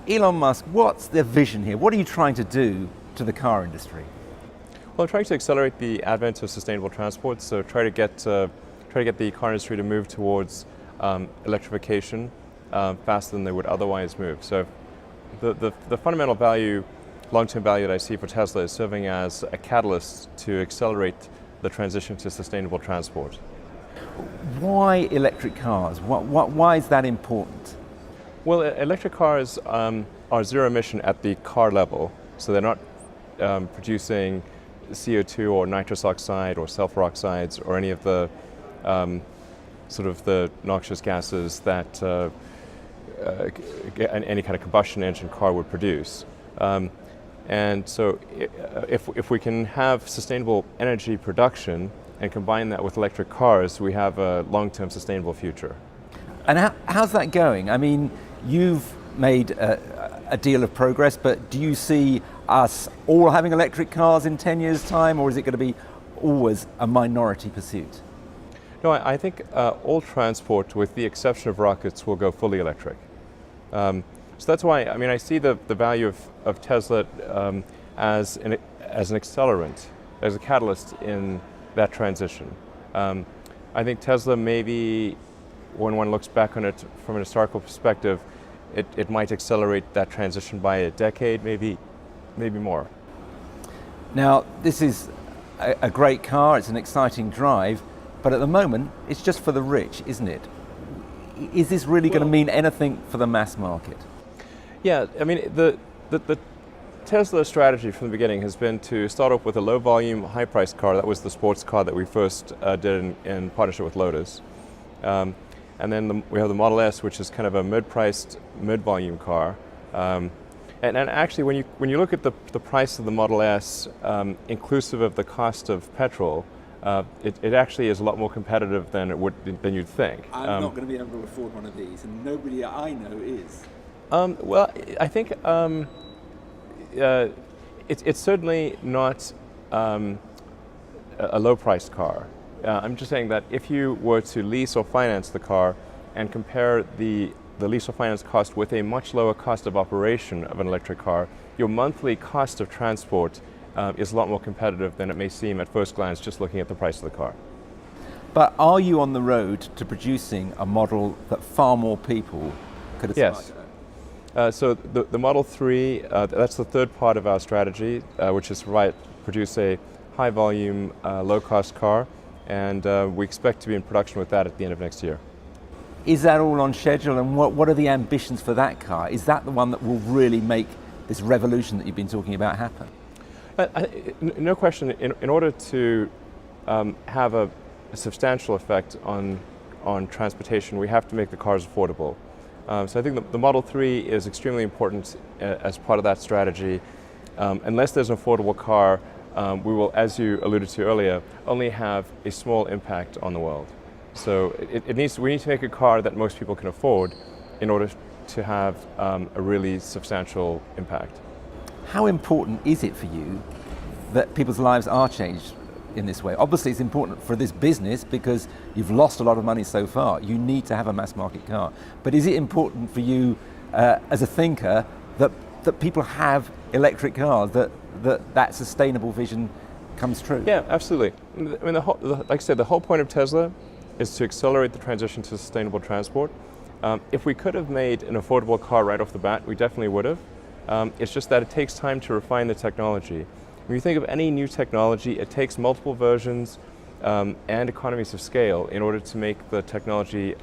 Elon Musk, what's the vision here? What are you trying to do to the car industry? Well, I'm trying to accelerate the advent of sustainable transport, so try to get the car industry to move towards electrification faster than they would otherwise move. So the fundamental value, long-term value that I see for Tesla is serving as a catalyst to accelerate the transition to sustainable transport. Why electric cars? Why is that important? Well, electric cars are zero emission at the car level, so they're not producing CO2 or nitrous oxide or sulfur oxides or any of the sort of the noxious gases that any kind of combustion engine car would produce. And so if we can have sustainable energy production and combine that with electric cars, we have a long-term sustainable future. And how's that going? I mean, you've made a deal of progress, but do you see us all having electric cars in 10 years' time, or is it going to be always a minority pursuit? No, I think all transport, with the exception of rockets, will go fully electric. So that's why, I mean, I see the value of Tesla as an accelerant, as a catalyst in that transition. I think Tesla, maybe when one looks back on it from an historical perspective, it might accelerate that transition by a decade, maybe more. Now, this is a great car, it's an exciting drive, but at the moment, it's just for the rich, isn't it? Is this really going to mean anything for the mass market? Yeah, I mean, the Tesla strategy from the beginning has been to start off with a low-volume, high-priced car. That was the sports car that we first did in partnership with Lotus. And then we have the Model S, which is kind of a mid-priced, mid-volume car. And actually, when you look at the price of the Model S, inclusive of the cost of petrol, it actually is a lot more competitive than you'd think. I'm not going to be able to afford one of these, and nobody I know is. Well, I think it's certainly not a low-priced car. I'm just saying that if you were to lease or finance the car and compare the lease or finance cost with a much lower cost of operation of an electric car, your monthly cost of transport is a lot more competitive than it may seem at first glance just looking at the price of the car. But are you on the road to producing a model that far more people could aspire Yes. to? So the Model 3, that's the third part of our strategy, which is to produce a high-volume, low-cost car, and we expect to be in production with that at the end of next year. Is that all on schedule, and what are the ambitions for that car? Is that the one that will really make this revolution that you've been talking about happen? No question, in order to have a substantial effect on transportation, we have to make the cars affordable. So I think the Model 3 is extremely important as part of that strategy. Unless there's an affordable car, we will, as you alluded to earlier, only have a small impact on the world. So we need to make a car that most people can afford in order to have a really substantial impact. How important is it for you that people's lives are changed in this way? Obviously it's important for this business because you've lost a lot of money so far. You need to have a mass market car. But is it important for you as a thinker that people have electric cars, that sustainable vision comes true? Yeah, absolutely. I mean, like I said, the whole point of Tesla is to accelerate the transition to sustainable transport. If we could have made an affordable car right off the bat, we definitely would have. It's just that it takes time to refine the technology. When you think of any new technology, it takes multiple versions and economies of scale in order to make the technology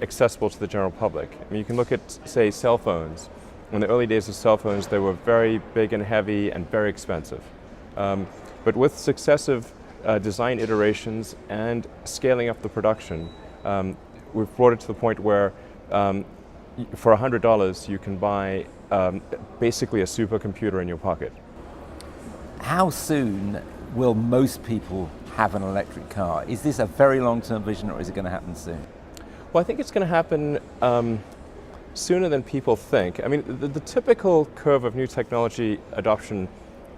accessible to the general public. I mean, you can look at, say, cell phones. In the early days of cell phones, they were very big and heavy and very expensive. But with successive design iterations and scaling up the production, we've brought it to the point where for $100 you can buy basically a supercomputer in your pocket. How soon will most people have an electric car? Is this a very long-term vision, or is it going to happen soon? Well, I think it's going to happen sooner than people think. I mean, the typical curve of new technology adoption,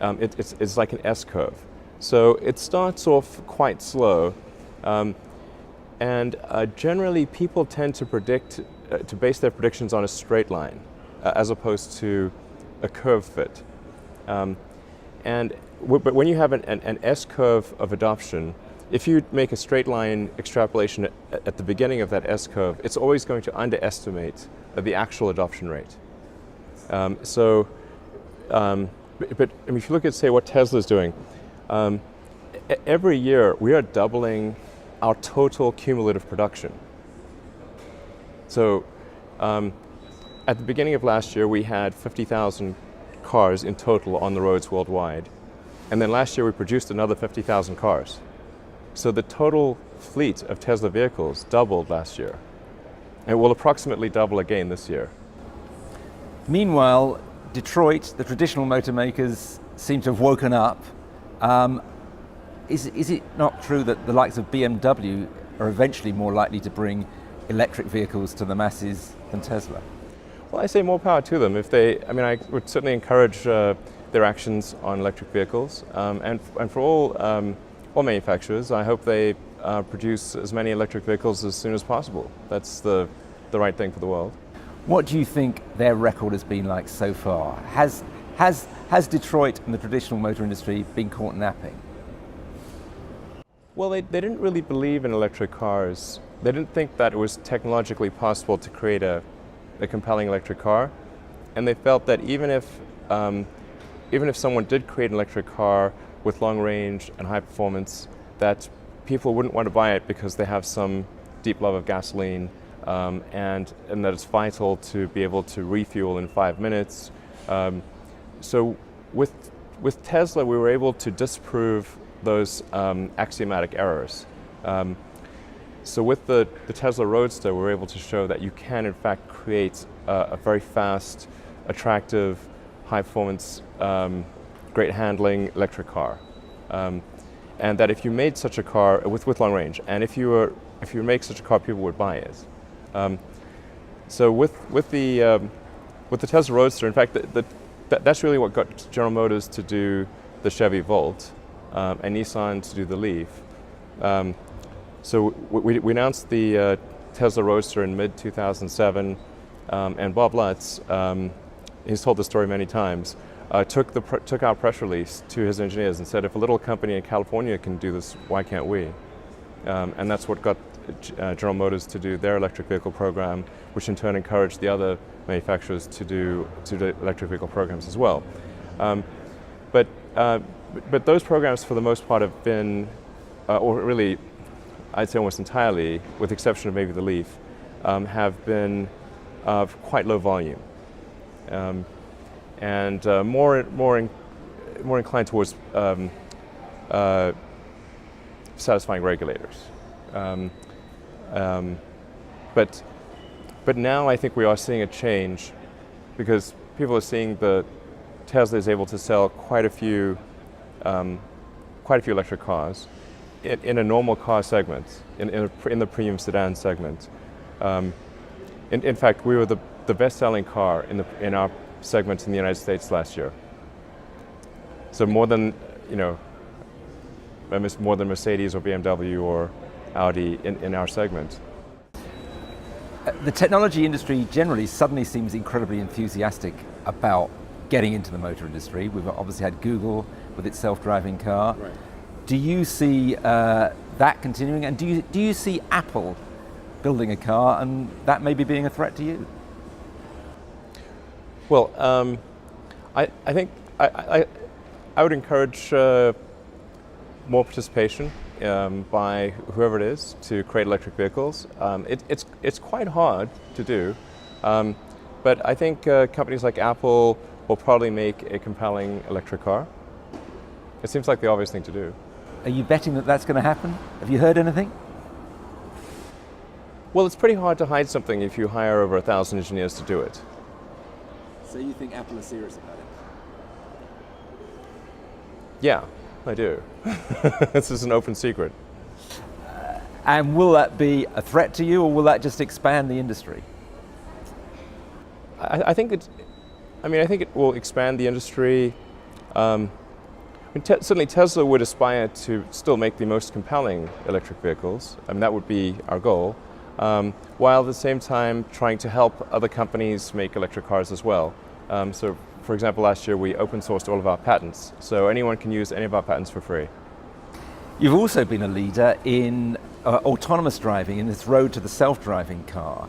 it's like an S-curve. So it starts off quite slow, and generally people tend to base their predictions on a straight line. as opposed to a curve fit. But when you have an S-curve of adoption, if you make a straight line extrapolation at the beginning of that S-curve, it's always going to underestimate the actual adoption rate. But if you look at, say, what Tesla's doing, every year we are doubling our total cumulative production. So at the beginning of last year, we had 50,000 cars in total on the roads worldwide. And then last year, we produced another 50,000 cars. So the total fleet of Tesla vehicles doubled last year. And it will approximately double again this year. Meanwhile, Detroit, the traditional motor makers, seem to have woken up. Is it not true that the likes of BMW are eventually more likely to bring electric vehicles to the masses than Tesla? Well, I say more power to them. I would certainly encourage their actions on electric vehicles. And for all manufacturers, I hope they produce as many electric vehicles as soon as possible. That's the right thing for the world. What do you think their record has been like so far? Has Detroit and the traditional motor industry been caught napping? Well, they didn't really believe in electric cars. They didn't think that it was technologically possible to create a compelling electric car. And they felt that even if someone did create an electric car with long range and high performance, that people wouldn't want to buy it because they have some deep love of gasoline, and that it's vital to be able to refuel in 5 minutes. So with Tesla, we were able to disprove those axiomatic errors. So with the Tesla Roadster, we were able to show that you can in fact create a very fast, attractive, high performance, great handling electric car. And that if you made such a car with long range, and if you make such a car, people would buy it. So with the Tesla Roadster, in fact, that's really what got General Motors to do the Chevy Volt, and Nissan to do the Leaf. So we announced the Tesla Roadster in mid-2007, and Bob Lutz, he's told the story many times, took our press release to his engineers and said, if a little company in California can do this, why can't we? And that's what got General Motors to do their electric vehicle program, which in turn encouraged the other manufacturers to do electric vehicle programs as well. But those programs, for the most part, have been, or really, I'd say almost entirely, with the exception of maybe the Leaf, have been quite low volume, and more inclined towards satisfying regulators. But now I think we are seeing a change, because people are seeing that Tesla is able to sell quite a few electric cars in a normal car segment, in the premium sedan segment. In fact, we were the best-selling car in our segment in the United States last year. So more than Mercedes or BMW or Audi in our segment. The technology industry generally suddenly seems incredibly enthusiastic about getting into the motor industry. We've obviously had Google with its self-driving car. Right. Do you see that continuing, and do you see Apple building a car and that maybe being a threat to you? Well, I think I would encourage more participation by whoever it is to create electric vehicles. It's quite hard to do, but I think companies like Apple will probably make a compelling electric car. It seems like the obvious thing to do. Are you betting that that's going to happen? Have you heard anything? Well, it's pretty hard to hide something if you hire over 1,000 engineers to do it. So you think Apple is serious about it? Yeah, I do. This is an open secret. And will that be a threat to you, or will that just expand the industry? I think it will expand the industry. Certainly Tesla would aspire to still make the most compelling electric vehicles. That would be our goal. while at the same time trying to help other companies make electric cars as well. So, for example, last year we open sourced all of our patents, so anyone can use any of our patents for free. You've also been a leader in autonomous driving, in this road to the self-driving car.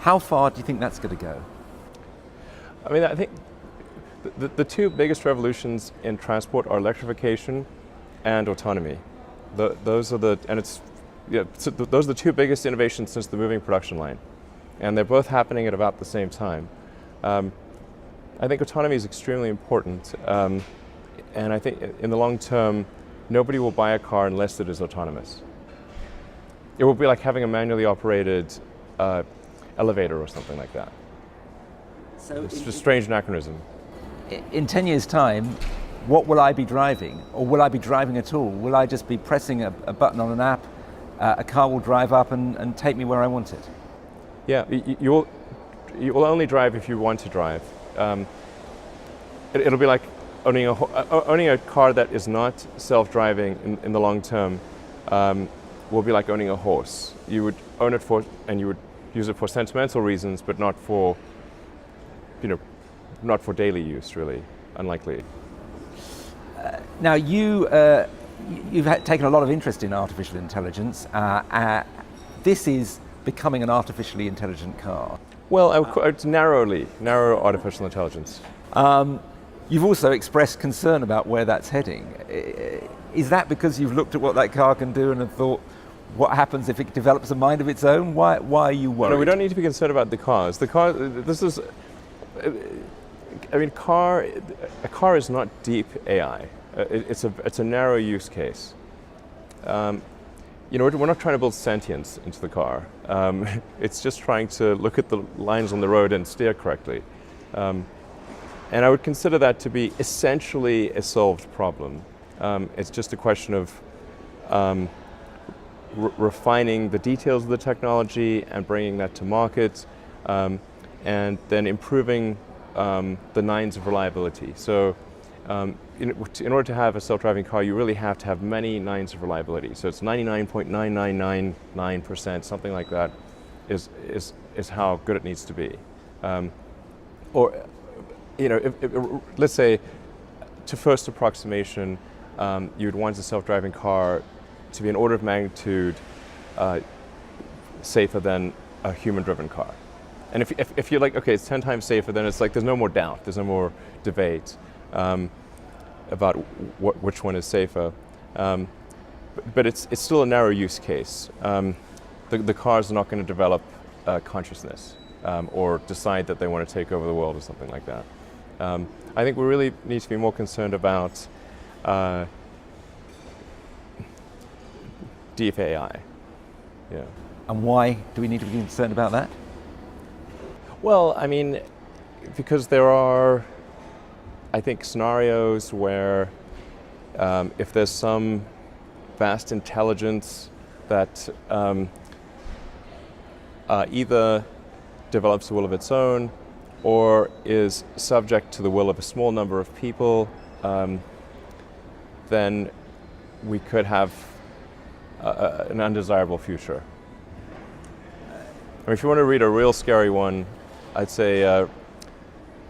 How far do you think that's going to go? I mean, I think the two biggest revolutions in transport are electrification and autonomy. Those are the two biggest innovations since the moving production line, and they're both happening at about the same time. I think autonomy is extremely important, and I think in the long term, nobody will buy a car unless it is autonomous. It will be like having a manually operated elevator or something like that. So it's just a strange anachronism. In 10 years' time, what will I be driving? Or will I be driving at all? Will I just be pressing a button on an app, a car will drive up and take me where I want it? Yeah, you will only drive if you want to drive. It'll be like owning a car that is not self-driving in the long term. Will be like owning a horse. You would own it and you would use it for sentimental reasons, but not for, not for daily use, really. Unlikely. Now you've taken a lot of interest in artificial intelligence. This is becoming an artificially intelligent car. Well, it's narrow artificial intelligence. You've also expressed concern about where that's heading. Is that because you've looked at what that car can do and have thought, what happens if it develops a mind of its own? Why are you worried? No, we don't need to be concerned about the cars. A car is not deep AI. It's a narrow use case. We're not trying to build sentience into the car. It's just trying to look at the lines on the road and steer correctly. And I would consider that to be essentially a solved problem. It's just a question of refining the details of the technology and bringing that to market, and then improving the nines of reliability. So in order to have a self-driving car, you really have to have many nines of reliability. So it's 99.9999%, something like that, is how good it needs to be. Let's say, to first approximation, you'd want a self-driving car to be an order of magnitude safer than a human-driven car. And if you're like, okay, it's 10 times safer, then it's like there's no more doubt, there's no more debate about which one is safer. But it's still a narrow use case. The cars are not going to develop consciousness or decide that they want to take over the world or something like that. I think we really need to be more concerned about deep AI. Yeah. And why do we need to be concerned about that? Well, I mean, because there are, I think, scenarios where if there's some vast intelligence that either develops a will of its own or is subject to the will of a small number of people, then we could have an undesirable future. I mean, if you want to read a real scary one, I'd say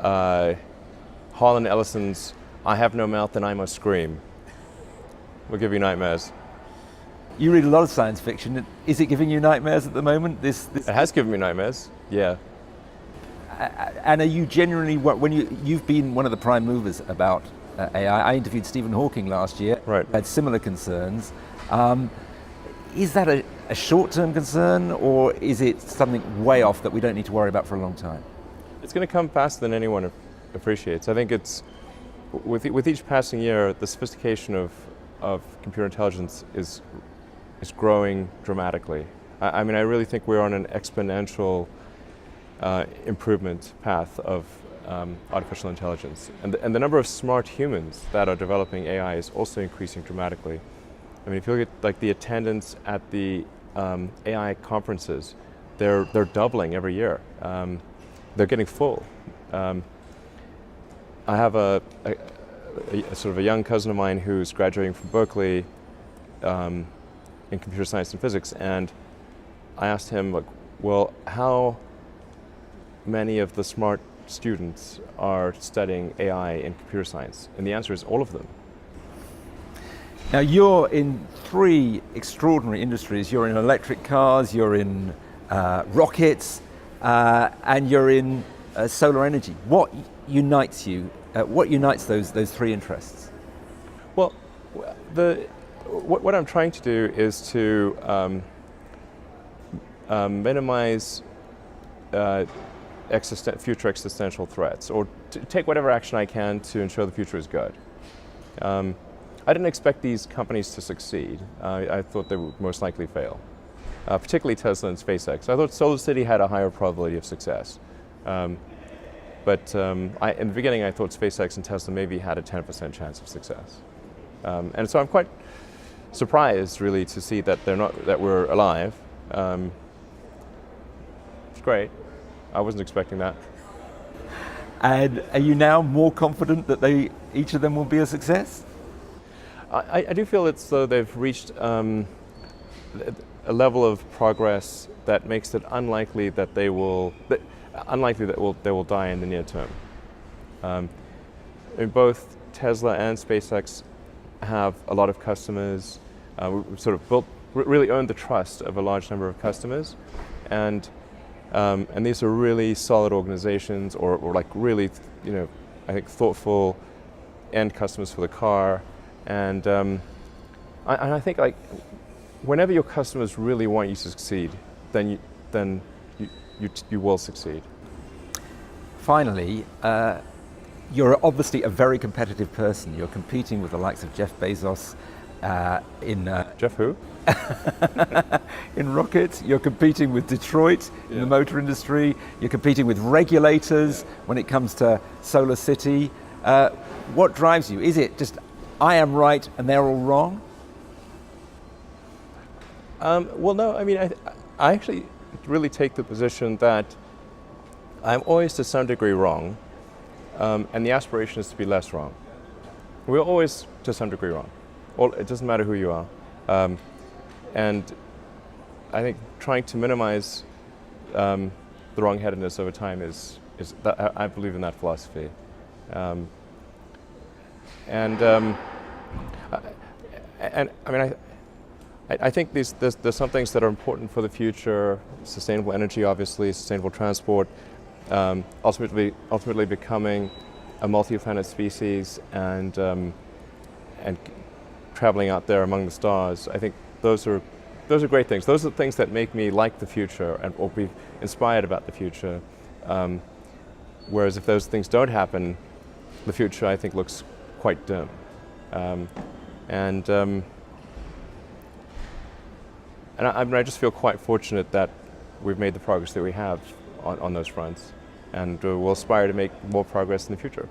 Harlan Ellison's "I have no mouth and I must scream" will give you nightmares. You read a lot of science fiction. Is it giving you nightmares at the moment? This It has given me nightmares, yeah. And are you genuinely, when you've been one of the prime movers about AI, I interviewed Stephen Hawking last year, Right. Had similar concerns. Is that a short-term concern, or is it something way off that we don't need to worry about for a long time? It's going to come faster than anyone appreciates. I think it's, with each passing year, the sophistication of computer intelligence is growing dramatically. I mean, I really think we're on an exponential improvement path of artificial intelligence. And the number of smart humans that are developing AI is also increasing dramatically. I mean, if you look at like the attendance at the AI conferences, they're doubling every year. They're getting full. I have a sort of a young cousin of mine who's graduating from Berkeley in computer science and physics, and I asked him, like, well, how many of the smart students are studying AI and computer science? And the answer is all of them. Now you're in three extraordinary industries. You're in electric cars, you're in rockets, and you're in solar energy. What unites you? What unites those three interests? Well, what I'm trying to do is to minimize future existential threats, or to take whatever action I can to ensure the future is good. I didn't expect these companies to succeed. I thought they would most likely fail, particularly Tesla and SpaceX. I thought SolarCity had a higher probability of success. But in the beginning, I thought SpaceX and Tesla maybe had a 10% chance of success. And so I'm quite surprised, really, to see that that we're alive. It's great. I wasn't expecting that. And are you now more confident that each of them will be a success? I do feel as though they've reached a level of progress that makes it unlikely that they will die in the near term. Both Tesla and SpaceX have a lot of customers. We've sort of really earned the trust of a large number of customers, and these are really solid organizations, or like really, I think thoughtful end customers for the car. And I think, like, whenever your customers really want you to succeed, then you will succeed. Finally, you're obviously a very competitive person. You're competing with the likes of Jeff Bezos in Jeff who? in rockets. You're competing with Detroit in the motor industry. You're competing with regulators when it comes to SolarCity. What drives you? Is it just I am right and they're all wrong? Well, no. I mean, I actually really take the position that I'm always to some degree wrong, and the aspiration is to be less wrong. We're always to some degree wrong. It doesn't matter who you are. And I think trying to minimize the wrong-headedness over time is that, I believe in that philosophy. I mean, I think there's some things that are important for the future: sustainable energy, obviously, sustainable transport, ultimately becoming a multi-planet species, and traveling out there among the stars. I think those are great things. Those are the things that make me like the future or be inspired about the future. Whereas if those things don't happen, the future, I think, looks quite dim. I just feel quite fortunate that we've made the progress that we have on those fronts, and we'll aspire to make more progress in the future.